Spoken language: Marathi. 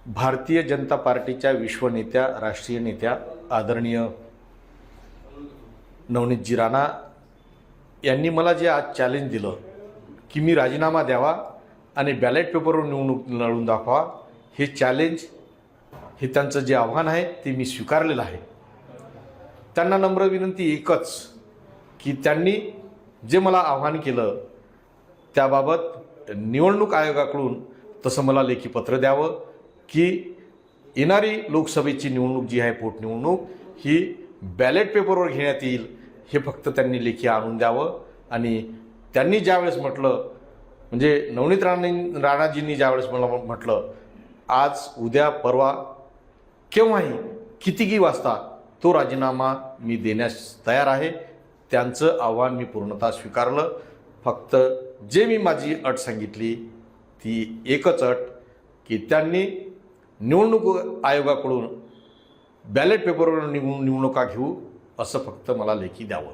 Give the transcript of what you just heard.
भारतीय जनता पार्टीच्या विश्वनेत्या, राष्ट्रीय नेत्या आदरणीय नवनीतजी राणा यांनी मला जे आज चॅलेंज दिलं की मी राजीनामा द्यावा आणि बॅलेट पेपरवर निवडणूक लढून दाखवा, हे चॅलेंज, हे त्यांचं जे आव्हान आहे ते मी स्वीकारलेलं आहे. त्यांना नम्र विनंती एकच की त्यांनी जे मला आव्हान केलं त्याबाबत निवडणूक आयोगाकडून तसं मला लेखी पत्र द्यावं की येणारी लोकसभेची निवडणूक जी आहे, पोटनिवडणूक, ही बॅलेट पेपरवर घेण्यात येईल, हे फक्त त्यांनी लेखी आणून द्यावं. आणि त्यांनी ज्यावेळेस म्हटलं, म्हणजे नवनीत राणाजींनी ज्यावेळेस मला म्हटलं आज, उद्या, परवा, केव्हाही, कितीही वाजता तो राजीनामा मी देण्यास तयार आहे, त्यांचं आव्हान मी पूर्णतः स्वीकारलं. फक्त जे मी माझी अट सांगितली ती एकच अट की त्यांनी निवडणूक आयोगाकडून बॅलेट पेपरवर निवडणुका घेऊ असं फक्त मला लेखी द्यावं.